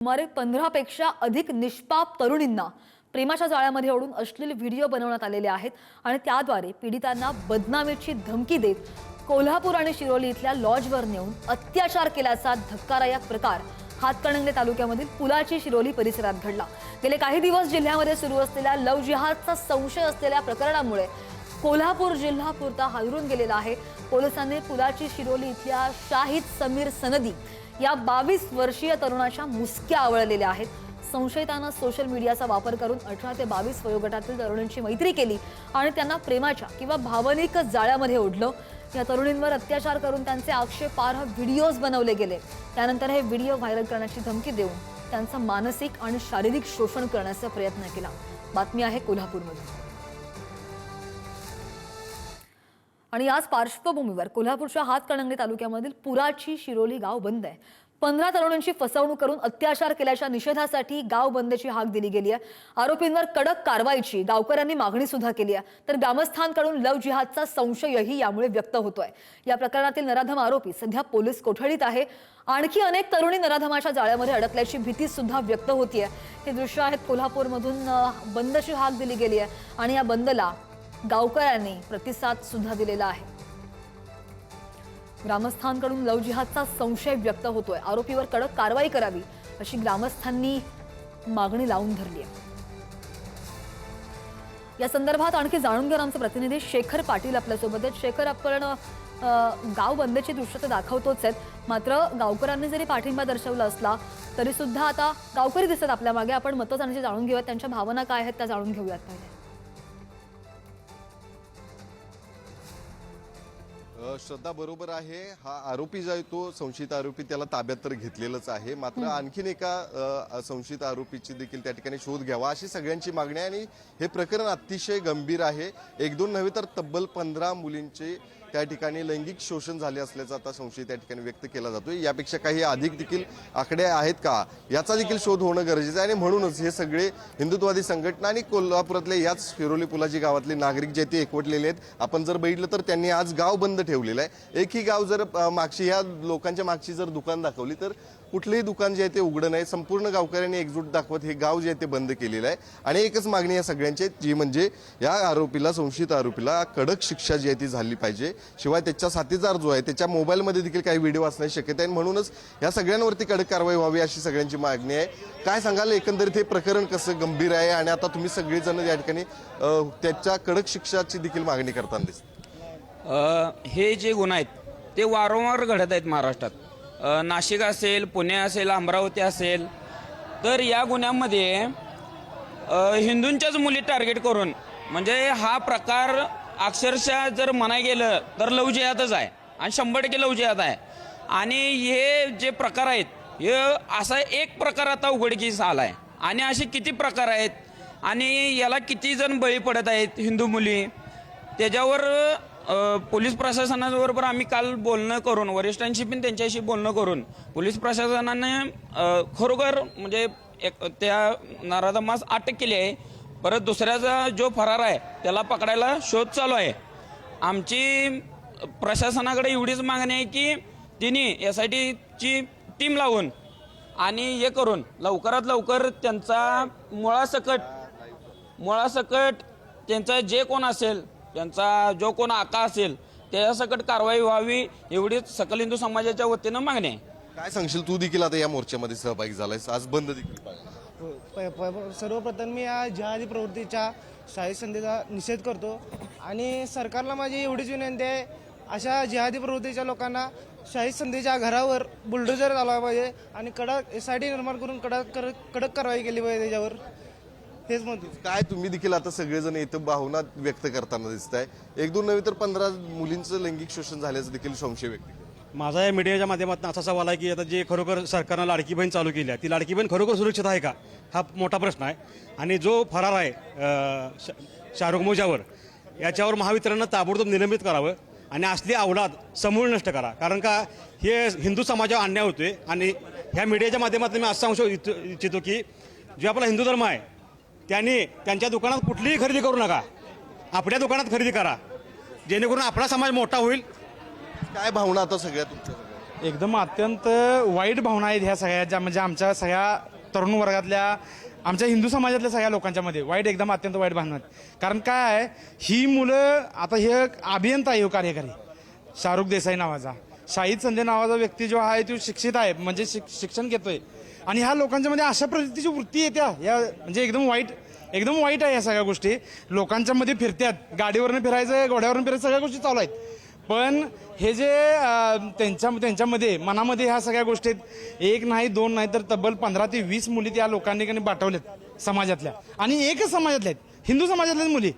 सुमारे 15 पेक्षा अधिक निष्पाप तरुणींना प्रेमाच्या जाळ्यामध्ये ओढून अश्लील व्हिडिओ बनवण्यात आलेले आहेत आणि त्याद्वारे पीडितांना बदनामीची धमकी देत कोल्हापूर आणि शिरोली इथल्या लॉजवर नेऊन अत्याचार केल्याचा धक्कादायक प्रकार हातकणंगले तालुक्यामधील पुलाची शिरोली परिसरात घडला। गेले काही दिवस जिल्ह्यामध्ये सुरू असलेल्या लव जिहादचा संशय असलेल्या प्रकरणामुळे कोल्हापूर जिल्हा पुरता हादरून गेलेला आहे। पोलिसांनी पुलाची शिरोली इथल्या शाहिद समीर सनदी या 22 वर्षीय तरुणाच्या मुसक्या आवळलेल्या आहेत। संशयितांना सोशल मीडियाचा वापर करून 18 ते 22 वयोगटातील तरुणांची मैत्री केली आणि त्यांना प्रेमाच्या किंवा भावनिक जाळ्यामध्ये ओढलं। या तरुणींवर अत्याचार करून त्यांचे आक्षेपार्ह व्हिडिओज बनवले गेले। त्यानंतर हे व्हिडिओ व्हायरल करण्याची धमकी देऊन त्यांचा मानसिक आणि शारीरिक शोषण करण्याचा प्रयत्न केला। बातमी आहे कोल्हापूरमधून। आणि याच पार्श्वभूमीवर कोल्हापूरच्या हातकणंगले तालुक्यामधील पुराची शिरोली गाव बंद आहे। 15 तरुणांची फसवणूक करून अत्याचार केल्याच्या निषेधासाठी गाव बंदची हाक दिली गेली आहे। आरोपींवर कडक कारवाईची गावकऱ्यांनी मागणी सुद्धा केली आहे। तर ग्रामस्थांकडून लव जिहादचा संशयही यामुळे व्यक्त होतोय। या प्रकरणातील नराधम आरोपी सध्या पोलीस कोठडीत आहे। आणखी अनेक तरुणी नराधमाच्या जाळ्यामध्ये अडकल्याची भीती सुद्धा व्यक्त होतीये। हे दृश्य आहेत कोल्हापूरमधून बंदची हाक दिली गेली आहे आणि या बंदला गावकऱ्यांनी प्रतिसाद सुद्धा दिलेला आहे। ग्रामस्थांकडून लव जिहादचा संशय व्यक्त होतोय। आरोपीवर कडक कारवाई करावी अशी ग्रामस्थांनी मागणी लावून धरली आहे। या संदर्भात आणखी जाणून घेऊन आमचे प्रतिनिधी शेखर पाटील आपल्यासोबत आहेत। शेखर, आपण गाव बंदची दृश्य तर दाखवतोच आहेत, मात्र गावकऱ्यांनी जरी पाठिंबा दर्शवला असला तरी सुद्धा आता गावकरी दिसत आपल्या मागे। आपण मतं जाणून घेऊयात, त्यांच्या भावना काय आहेत त्या जाणून घेऊयात पहिले। श्रद्धा, बरोबर आहे। हा आरोपी जो आहे तो संशयित आरोपी त्याला ताब्यात तर घेतलेलंच आहे, मात्र आणखीन एका संशयित आरोपीची देखील त्या ठिकाणी शोध घ्यावा अशी सगळ्यांची मागणी आहे। आणि हे प्रकरण अतिशय गंभीर आहे। एक दोन नव्हे तर तब्बल 15 मुलींचे त्या ठिकाणी लैंगिक शोषण झाले असल्याचा आता संशय त्या ठिकाणी व्यक्त केला जातोय। यापेक्षा काही अधिक देखील आकडे आहेत का याचा देखील शोध होणं गरजेचं आहे। आणि म्हणूनच हे सगळे हिंदुत्ववादी संघटना आणि कोल्हापुरातले याच शिरोली पुलाची गावातले नागरिक जे ते एकवटलेले आहेत। आपण जर बघितलं तर त्यांनी आज गाव बंद ठेवलेलं आहे। एकही गाव जर मागची ह्या लोकांच्या मागची जर दुकान दाखवली तर कुठलेही दुकान जे आहे ते उघडं नाही। संपूर्ण गावकऱ्यांनी एकजूट दाखवत हे गाव जे आहे ते बंद केलेलं आहे। आणि एकच मागणी या सगळ्यांची जी म्हणजे या आरोपीला, संशयित आरोपीला कडक शिक्षा जी आहे ती झाली पाहिजे। शिवाय त्याच्या साथीदार जो आहे त्याच्या मोबाईलमध्ये देखील काही व्हिडिओ असण्याची शक्यता आहे। म्हणूनच या सगळ्यांवरती कडक कारवाई व्हावी अशी सगळ्यांची मागणी आहे। काय सांगाल एकंदरीत हे प्रकरण कसं गंभीर आहे आणि आता तुम्ही सगळेजण या ठिकाणी त्याच्या कडक शिक्षाची देखील मागणी करताना दिसत? हे जे गुन्हे आहेत ते वारंवार घडत आहेत महाराष्ट्रात। नाशिक असेल, पुणे असेल, अमरावती असेल, तर या गुन्ह्यामध्ये हिंदूंच्याच मुली टार्गेट करून म्हणजे हा प्रकार अक्षरशः जर म्हणाय गेलं तर लव जिहादच आहे आणि 100% लव जिहाद आहे। आणि हे जे प्रकार आहेत हे असा एक प्रकार आता उघडकीस आला आहे आणि असे किती प्रकार आहेत आणि याला किती जण बळी पडत आहेत हिंदू मुली। त्याच्यावर पोलीस प्रशासनाबरोबर आम्ही काल बोलणं करून, वरिष्ठांशी पण त्यांच्याशी बोलणं करून पोलीस प्रशासनाने खरोखर म्हणजे त्या नराधमास अटक केली आहे। परत दुसऱ्याचा जो फरार आहे त्याला पकडायला शोध चालू आहे। आमची प्रशासनाकडे एवढीच मागणी आहे की तिने SITची टीम लावून आणि हे करून लवकरात लवकर त्यांचा मुळासकट त्यांचा जे कोण असेल, त्यांचा जो कोण आका असेल त्याच्यासकट कारवाई व्हावी एवढीच सकल हिंदू समाजाच्या वतीनं मागणी आहे। काय सांगशील, तू देखील आता या मोर्चामध्ये सहभागी झालायस, आज बंद देखील? सर्वप्रथम मी या जिहादी प्रवृत्तीच्या शाहिद संधीचा निषेध करतो आणि सरकारला माझी एवढीच विनंती आहे, अशा जिहादी प्रवृत्तीच्या लोकांना शाहिद संधीच्या घरावर बुलडोजर चालवायला पाहिजे आणि कडक SIT निर्माण करून कडक कारवाई केली पाहिजे त्याच्यावर। हेच म्हणतो। काय तुम्ही देखील आता सगळेजण इथं भावना व्यक्त करताना दिसत आहे। एक दोन नव्हे तर 15 मुलींचं लैंगिक शोषण झाल्याचं देखील संशय व्यक्त केला। माझा या मीडियाच्या माध्यमातून असा सवाल आहे की आता जे खरोखर सरकारनं लाडकी बहीण चालू केली आहे ती लाडकी बहीण खरोखर सुरक्षित आहे का, हा मोठा प्रश्न आहे। आणि जो फरार आहे शाहरुख मुजावर, याच्यावर महावितरणनं ताबडतोब निलंबित करावं आणि असली अवलाद समूळ नष्ट करा। कारण का हे हिंदू समाजावर अन्याय होतोय। आणि ह्या मीडियाच्या माध्यमातून मी असं सांगू इच्छितो की जो आपला हिंदू धर्म आहे त्यांनी त्यांच्या दुकानात कुठलीही खरेदी करू नका, आपल्या दुकानात खरेदी करा, जेणेकरून आपला समाज मोठा होईल। काय भावना आता सगळ्या तुमच्या? एकदम अत्यंत वाईट भावना आहेत ह्या सगळ्या ज्या म्हणजे आमच्या सगळ्या तरुण वर्गातल्या आमच्या हिंदू समाजातल्या सगळ्या लोकांच्या मध्ये एकदम अत्यंत वाईट भावना आहेत. कारण काय आहे, ही मुलं आता हे अभियंता आहे, कार्यकारी शाहरुख देसाई नावाचा, शाहिद संधे नावाचा व्यक्ती जो आहे तो शिक्षित आहे, म्हणजे शिक्षण घेतोय, आणि ह्या लोकांच्या मध्ये अशा पद्धतीची वृत्ती येत्या या म्हणजे एकदम वाईट आहे. या सगळ्या गोष्टी लोकांच्या मध्ये फिरत्यात, गाडीवरनं फिरायचं, घोड्यावरून फिरायचं, सगळ्या गोष्टी चालू आहेत. पण हे जे त्यांच्यामध्ये मनामध्ये ह्या सगळ्या गोष्टीत एक नाही दोन नाही तर तब्बल 15 ते 20 मुली त्या लोकांनी पाठवल्यात समाजातल्या, आणि एकच समाजातल्या आहेत, हिंदू समाजातल्याच मुली.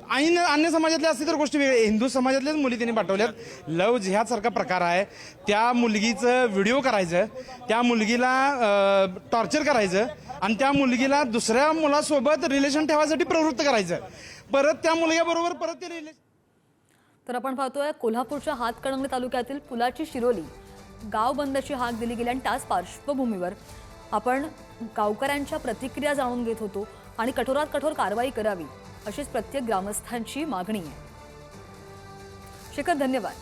अन्य समाजातल्या असतील तर गोष्टी वेगळ्या, हिंदू समाजातल्याच मुली त्यांनी पाठवल्यात. लव्ह जिहादसारखा प्रकार आहे. त्या मुलगीचं व्हिडिओ करायचं, त्या मुलगीला टॉर्चर करायचं, आणि त्या मुलगीला दुसऱ्या मुलासोबत रिलेशन ठेवायसाठी प्रवृत्त करायचं, परत त्या मुलग्याबरोबर परत ते रिलेशन. तर आपण पाहतोय कोल्हापूरच्या हातकणंगले तालुक्यातील पुलाची शिरोली गाव बंदची हाक दिली गेली, आणि त्याच पार्श्वभूमीवर आपण गावकऱ्यांच्या प्रतिक्रिया जाणून घेत होतो, आणि कठोरात कठोर कारवाई करावी अशीच प्रत्येक ग्रामस्थांची मागणी आहे. शेखर, धन्यवाद.